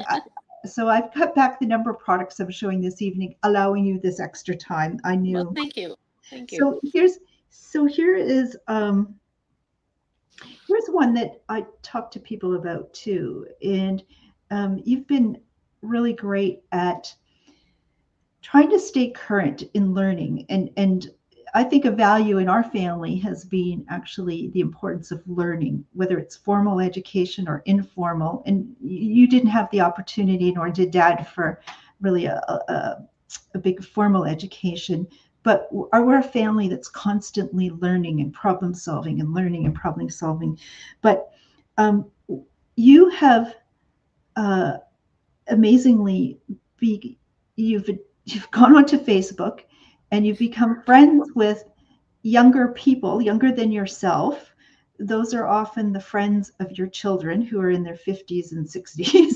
Speaker 1: so I've cut back the number of products I'm showing this evening, allowing you this extra time. I
Speaker 2: Well,
Speaker 1: knew.
Speaker 2: thank you. Thank you.
Speaker 1: So here is here's one that I talk to people about too, and you've been really great at trying to stay current in learning, and I think a value in our family has been actually the importance of learning, whether it's formal education or informal. And you didn't have the opportunity, nor did Dad, for really a big formal education. But we're a family that's constantly learning and problem solving and learning and problem solving. But um, you have uh, amazingly be you've gone onto Facebook and you've become friends with younger people, younger than yourself. Those are often the friends of your children who are in their 50s and 60s,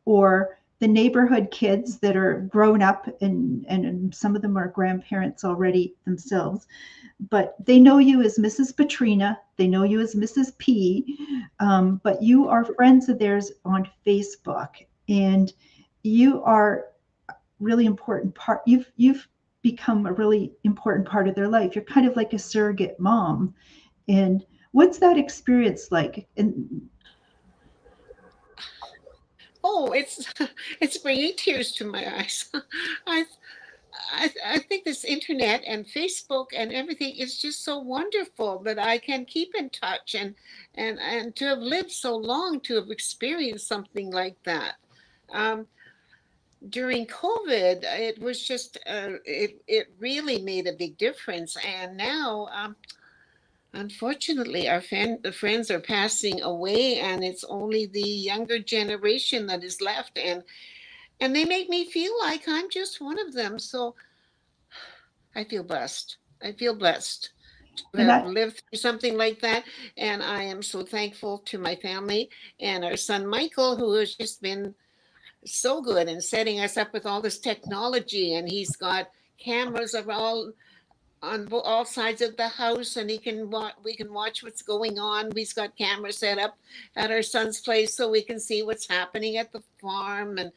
Speaker 1: or the neighborhood kids that are grown up, and some of them are grandparents already themselves. But they know you as Mrs. Patrina, they know you as Mrs. P, but you are friends of theirs on Facebook, and you are really important part. You've become a really important part of their life. You're kind of like a surrogate mom. And what's that experience like? And
Speaker 2: Oh, it's it's bringing tears to my eyes. I I think this internet and Facebook and everything is just so wonderful that I can keep in touch and to have lived so long to have experienced something like that. Um, During COVID, it was just it really made a big difference. And now, unfortunately, our friends are passing away, and it's only the younger generation that is left, and they make me feel like I'm just one of them. So I feel blessed. I feel blessed to
Speaker 1: and
Speaker 2: have
Speaker 1: that
Speaker 2: lived through something like that. And I am so thankful to my family and our son Michael, who has just been so good in setting us up with all this technology. And he's got cameras of all on all sides of the house, and he can we can watch what's going on. We've got cameras set up at our son's place so we can see what's happening at the farm, and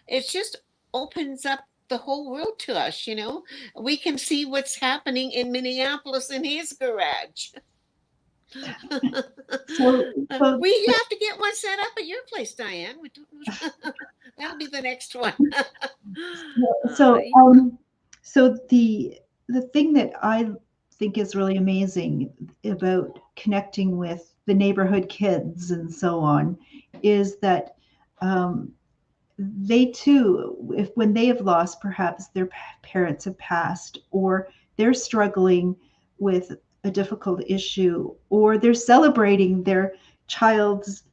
Speaker 2: it just opens up the whole world to us. We can see what's happening in Minneapolis in his garage.
Speaker 1: so so
Speaker 2: We have to get one set up at your place, Diane. That'll be the next one. uh,
Speaker 1: so so the thing that I think is really amazing about connecting with the neighborhood kids and so on is that um, they too, if when they have lost, perhaps their parents have passed, or they're struggling with a difficult issue, or they're celebrating their child's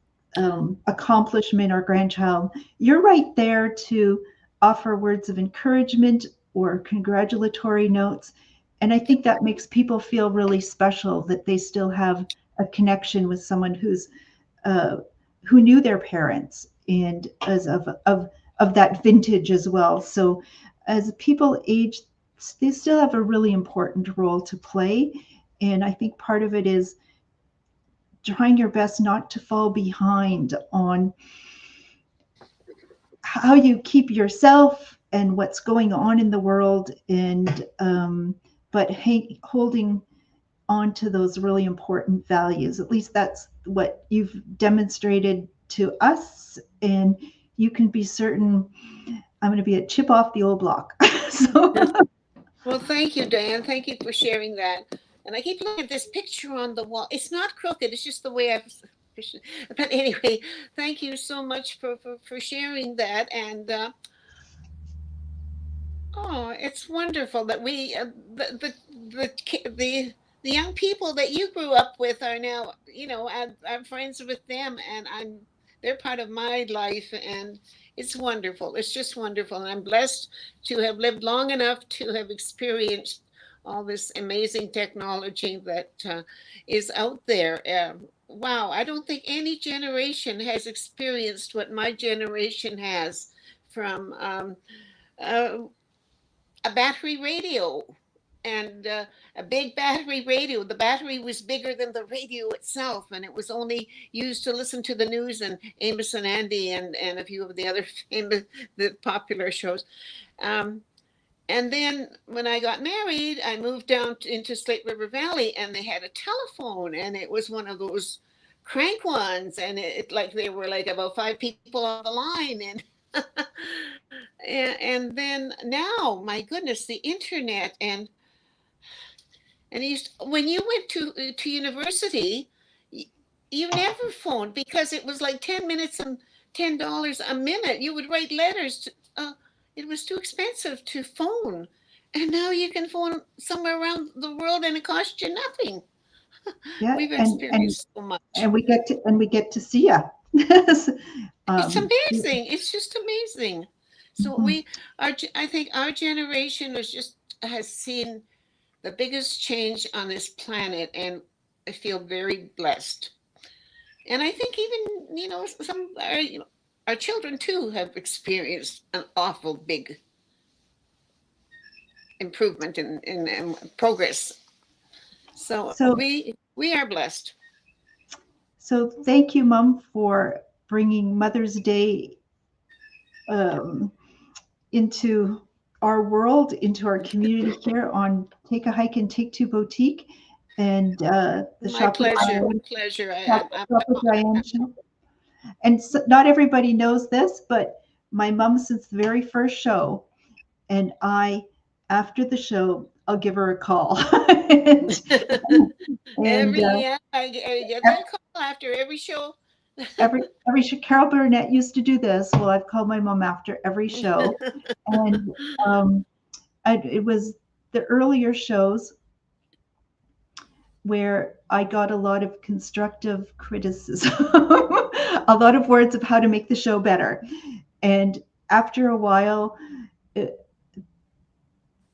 Speaker 1: accomplishment or grandchild, you're right there to offer words of encouragement or congratulatory notes. And I think that makes people feel really special that they still have a connection with someone uh, who knew their parents and as of that vintage as well. So as people age, they still have a really important role to play. And I think part of it is trying your best not to fall behind on how you keep yourself and what's going on in the world, and but holding on to those really important values. At least that's what you've demonstrated to us. And you can be certain I'm going to be a chip off the old block. So,
Speaker 2: Well, thank you, Diane. Thank you for sharing that. And I keep looking at this picture on the wall. It's not crooked. It's just the way I've. But anyway, thank you so much for sharing that. And oh, it's wonderful that we the young people that you grew up with are now, I'm friends with them, and they're part of my life, and it's wonderful. It's just wonderful, and I'm blessed to have lived long enough to have experienced all this amazing technology that is out there. Wow, I don't think any generation has experienced what my generation has, from uh, a battery radio, and a big battery radio. The battery was bigger than the radio itself, and it was only used to listen to the news and Amos and Andy, and a few of the other famous, the popular shows. Um, and then when I got married, I moved down into Slate River Valley, and they had a telephone, and it was one of those crank ones, and it like there were like about 5 people on the line, and and then now, my goodness, the internet, and when you went to university, you never phoned because it was like 10 minutes and $10 a minute. You would write letters. It was too expensive to phone, and now you can phone somewhere around the world and it costs you nothing.
Speaker 1: yeah,
Speaker 2: We've experienced so much.
Speaker 1: and we get to see you.
Speaker 2: It's amazing. It's just amazing. So I think our generation has seen the biggest change on this planet, and I feel very blessed. And I think even, some our children too have experienced an awful big improvement in progress. So we are blessed.
Speaker 1: So thank you, Mom, for bringing Mother's Day into our world, into our community here on Take a Hike and Take Two Boutique, and the Shop with Diane, Shop with Diane show. And so, not everybody knows this, but my mom, since the very first show, and after the show, I'll give her a call.
Speaker 2: I get that call after every show.
Speaker 1: every show. Carol Burnett used to do this. Well, I've called my mom after every show, and it was the earlier shows where I got a lot of constructive criticism, a lot of words of how to make the show better. And after a while,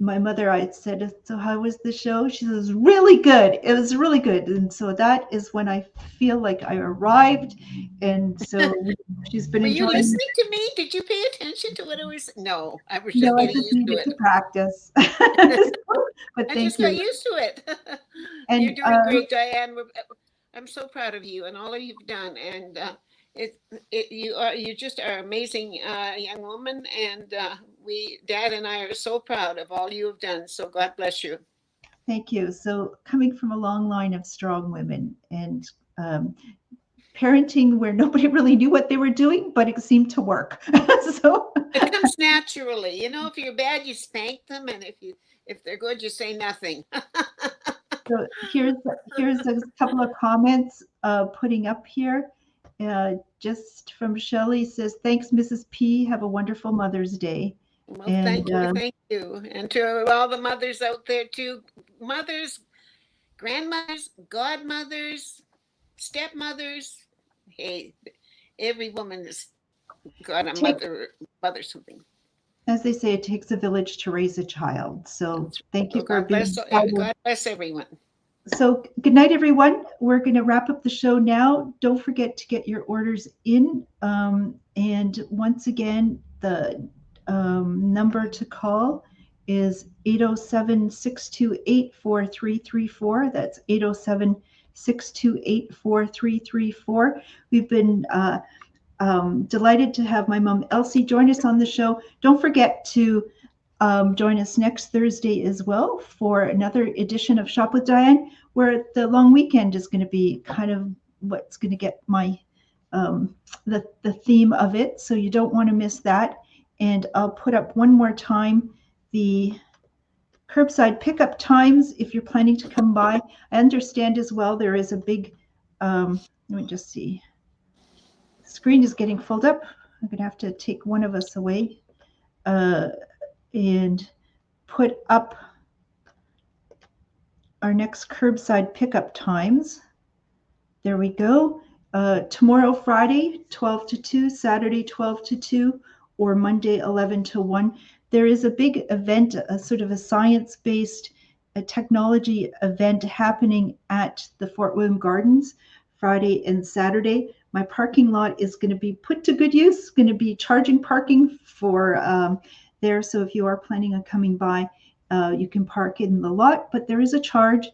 Speaker 1: my mother, I said, so how was the show? She says, really good. It was really good. And so that is when I feel like I arrived. And so she's been enjoying.
Speaker 2: Were you listening to me? Did you pay attention to what I was? No, I was just
Speaker 1: getting used to it. To practice. But
Speaker 2: I just got used to it. And you're doing great, Diane. I'm so proud of you and all that you've done. And you just are amazing young woman, and Dad and I are so proud of all you have done. So God bless you.
Speaker 1: Thank you. So coming from a long line of strong women, and parenting where nobody really knew what they were doing, but it seemed to work. So
Speaker 2: it comes naturally. If you're bad, you spank them, and if they're good, you say nothing.
Speaker 1: So here's a couple of comments putting up here. Just from Shelley, says, thanks, Mrs. P. Have a wonderful Mother's Day.
Speaker 2: Well, thank you. And to all the mothers out there too, mothers, grandmothers, godmothers, stepmothers. Hey, every woman has got a mother something.
Speaker 1: As they say, it takes a village to raise a child. So thank you for being.
Speaker 2: God bless everyone.
Speaker 1: So good night, everyone. We're going to wrap up the show now. Don't forget to get your orders in. And once again, the number to call is 807-628-4334. That's 807-628-4334. We've been delighted to have my mom Elsie join us on the show. Don't forget to join us next Thursday as well for another edition of Shop with Diane, where the long weekend is going to be kind of what's going to get my the theme of it, so you don't want to miss that. And I'll put up one more time the curbside pickup times if you're planning to come by. I understand as well there is a big, let me just see. The screen is getting filled up. I'm going to have to take one of us away and put up our next curbside pickup times. There we go. Tomorrow, Friday, 12 to 2, Saturday, 12 to 2, or Monday, 11 to 1. There is a big event, a sort of a science-based technology event happening at the Fort William Gardens Friday and Saturday. My parking lot is going to be put to good use, going to be charging parking for there. So if you are planning on coming by, you can park in the lot, but there is a charge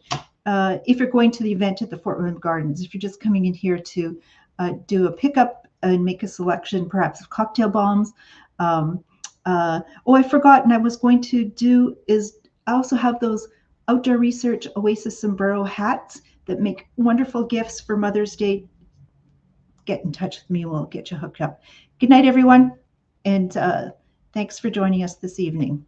Speaker 1: if you're going to the event at the Fort William Gardens. If you're just coming in here to do a pickup and make a selection, perhaps of cocktail bombs. I forgot, and I was going to do is I also have those Outdoor Research Oasis Sombrero hats that make wonderful gifts for Mother's Day. Get in touch with me, we'll get you hooked up. Good night, everyone, and thanks for joining us this evening.